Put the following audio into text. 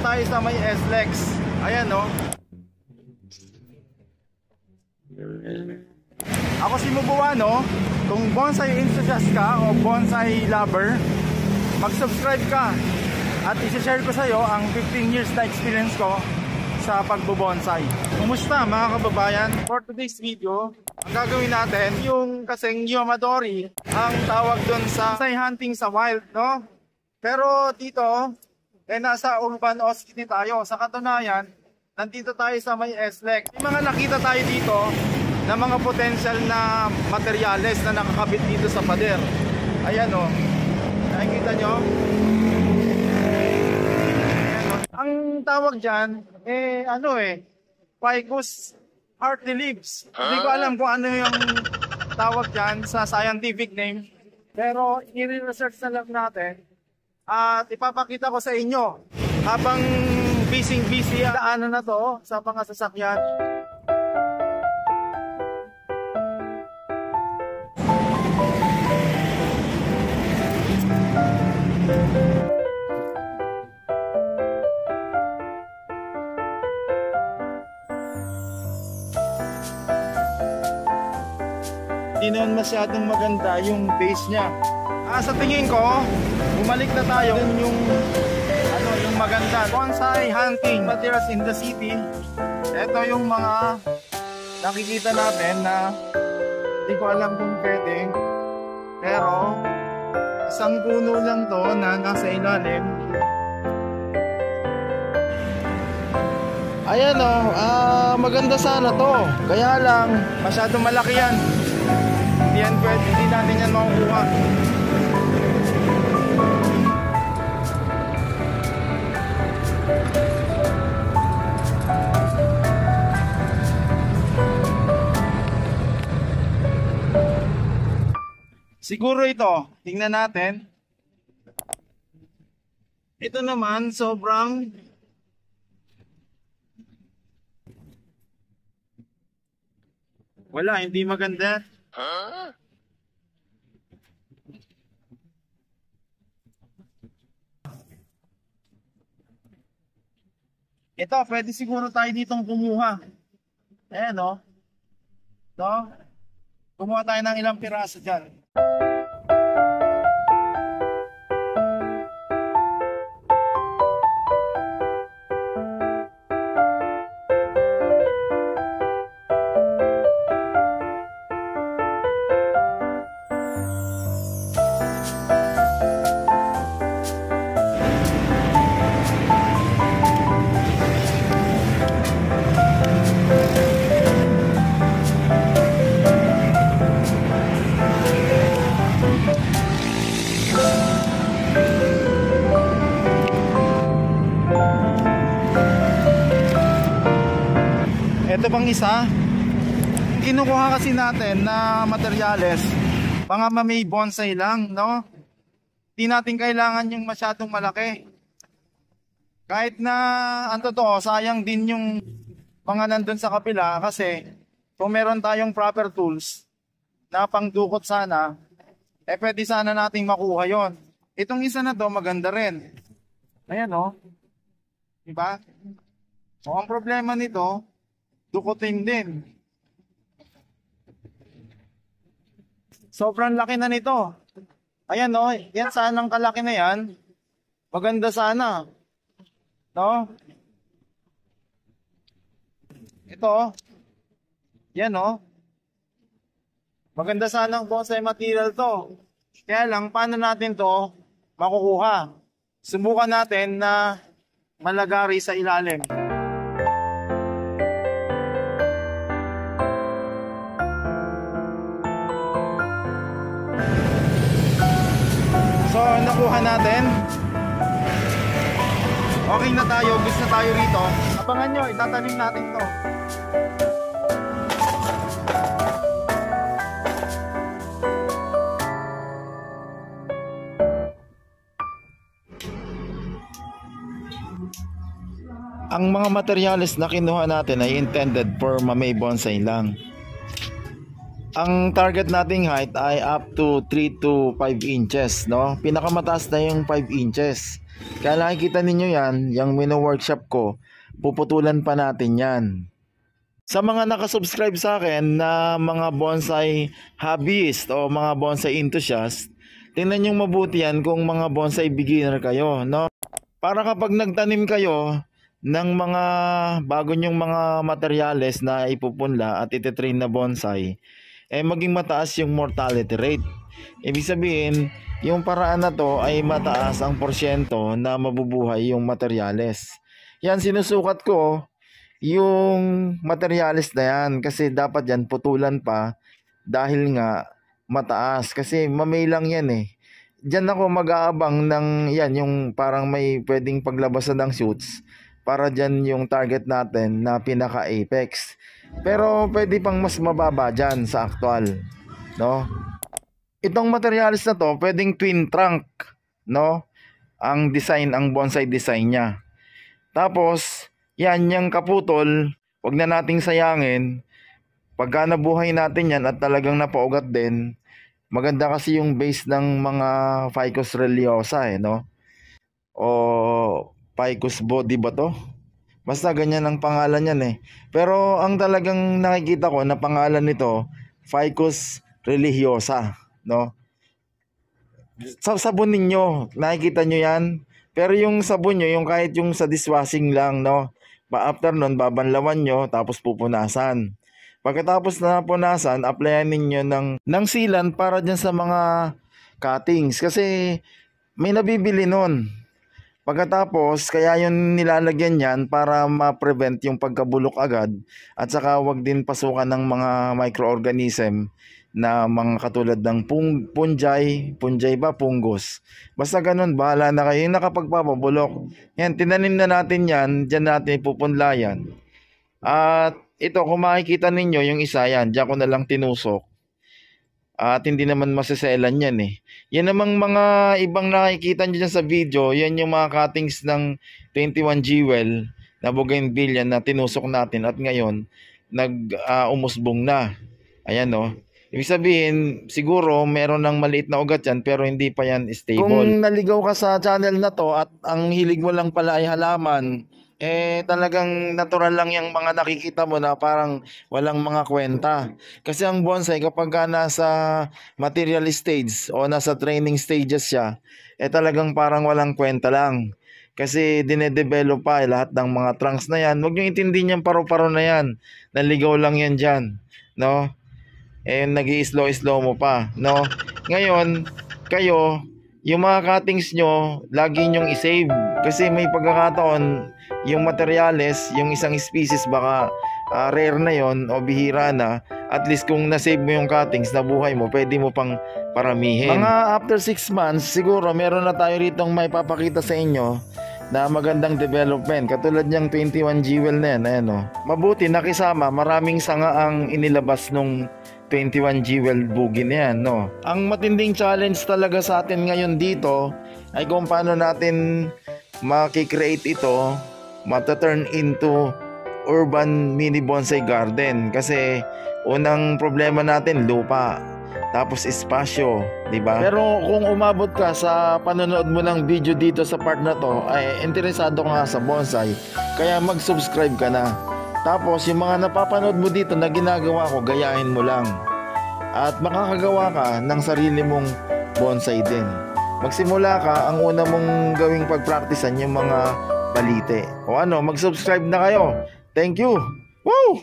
tayo sa may SLEX. Ayan, no? Ako si Mubuano. Kung bonsai enthusiast ka o bonsai lover, mag-subscribe ka at isi-share ko sa iyo ang 15 years na experience ko sa pagbobonsai. Kumusta mga kababayan? For today's video, ang gagawin natin yung kasing Yomadori, ang tawag doon sa bonsai hunting sa wild, no? Pero dito, nasa urban city tayo. Sa katunayan, nandito tayo sa may SLEX. May mga nakita tayo dito na mga potential na materyales na nakakabit dito sa pader. Ayan, o. Nakikita nyo? Ayan, o. Ang tawag dyan, ficus hearty leaves. Hindi ko alam kung ano yung tawag dyan sa scientific name. Pero i-research na lang natin at ipapakita ko sa inyo habang busy daanan na to sa mga sasakyan. Hindi naman masyadong maganda yung base niya. Sa tingin ko, bumalik na tayo yung maganda. Bonsai hunting materials in the city. Ito yung mga nakikita natin na hindi ko alam kung pwede. Pero isang puno lang to na nasa ilalim. Ayan, maganda sana to. Kaya lang masyadong malaki yan. Hindi natin yan makukuha. Siguro ito, tingnan natin. Ito naman sobrang wala, hindi maganda. Ito, pwede siguro tayo ditong kumuha. Ayan, o. Ito. Kumuha tayo ng ilang piraso dyan. Ito pang isa, kinukuha kasi natin na materyales, mga may bonsai lang, no? Hindi natin kailangan yung masyadong malaki. Kahit na, ang totoo, sayang din yung mga nandun sa kapila kasi kung meron tayong proper tools na pangdukot sana, pwede sana nating makuha yon. Itong isa na to, maganda rin. Ayan, no? Diba? So, ang problema nito, dukutin din. Sobrang laki na nito. Ayan, no? Yan sanang kalaki na yan. Maganda sana. No? Ito. Yan, no? Maganda sana ang bonsai material to. Kaya lang, paano natin to makukuha? Subukan natin na malagari sa ilalim. So, nakuha natin. Okay na tayo, gusto na tayo rito. Abangan nyo, itatanim natin to. Ang mga materyales na kinuha natin ay intended for mamay bonsai lang. Ang target nating height ay up to 3 to 5 inches, no? Pinakamataas na yung 5 inches. Kaya nakikita ninyo yan, yung mino-workshop ko, puputulan pa natin yan. Sa mga nakasubscribe sa akin na mga bonsai hobbyist o mga bonsai enthusiast, tingnan nyo mabuti yan kung mga bonsai beginner kayo, no? Para kapag nagtanim kayo ng mga bago nyong mga materyales na ipupunla at ititrain na bonsai, maging mataas yung mortality rate. Ibig sabihin, yung paraan na to ay mataas ang porsyento na mabubuhay yung materyales. Yan, sinusukat ko yung materialis na yan kasi dapat yan putulan pa dahil nga mataas kasi mamay lang yan eh. Diyan ako mag-aabang ng yan yung parang may pwedeng paglabasan ng shoots para dyan yung target natin na pinaka-apex. Pero pwede pang mas mababa dyan sa actual, no? Itong materialis na to pwedeng twin trunk, no? Ang design, ang bonsai design niya. Tapos yan, yung kaputol, wag na nating sayangin. Pagka nabuhay natin yan at talagang napaugat din, maganda kasi yung base ng mga Ficus religiosa no? O Ficus body ba to? Basta ganyan ang pangalan yan eh. Pero ang talagang nakikita ko na pangalan nito, Ficus religiosa, no? Sa sabon ninyo, nakikita nyo yan? Pero yung sabon nyo, yung kahit yung sa dishwashing lang, no? After nun, babanlawan nyo, tapos pupunasan. Pagkatapos na punasan, applyan ninyo ng sealant para dyan sa mga cuttings. Kasi may nabibili nun. Pagkatapos, kaya yun nilalagyan yan para ma-prevent yung pagkabulok agad. At saka wag din pasukan ng mga microorganism na mga katulad ng fungi ba, fungus. Basta ganun, bahala na kayo. Yung nakapagpapabulok. Yan, tinanim na natin yan, dyan natin ipupunla yan. At ito, kung makikita ninyo, yung isa yan, dyan ko na lang tinusok. At hindi naman masiselan yan eh. Yan namang mga ibang nakikita nyo dyan sa video, yan yung mga cuttings ng 21 jewel na bougainvillea na tinusok natin at ngayon, umusbong na. Ayan no. Ibig sabihin, siguro meron ng maliit na ugat yan pero hindi pa yan stable. Kung naligaw ka sa channel na to at ang hilig mo lang pala ay halaman, talagang natural lang yung mga nakikita mo na parang walang mga kwenta. Kasi ang bonsai kapag nasa material stage o nasa training stages siya, talagang parang walang kwenta lang. Kasi dinedevelop pa lahat ng mga trunks na yan. Huwag nyo intindihin yung paro-paro na yan. Naligaw lang yan dyan, no? Nag-i-slow mo pa, no? Ngayon, kayo, yung mga cuttings nyo, lagi nyong i-save. Kasi may pagkakataon, yung materyales, yung isang species, baka rare na yon o bihira na. At least kung na-save mo yung cuttings, nabuhay mo, pwede mo pang paramihin. Mga after 6 months, siguro meron na tayo ritong may papakita sa inyo na magandang development. Katulad niyang 21 jewel na yan, ayan, no? Mabuti, nakisama, maraming sanga ang inilabas nung 21 jewel bugi na yan, no? Ang matinding challenge talaga sa atin ngayon dito ay kung paano natin makikreate ito, mata-turn into urban mini bonsai garden. Kasi unang problema natin, lupa, tapos espasyo, di ba? Pero kung umabot ka sa panonood mo ng video dito sa part na to, ay interesado ka sa bonsai, kaya mag-subscribe ka na. Tapos yung mga napapanood mo dito na ginagawa ko, gayahin mo lang. At makakagawa ka ng sarili mong bonsai din. Magsimula ka, ang una mong gawing pagpraktisan yung mga balite. O ano, mag-subscribe na kayo. Thank you! Woo!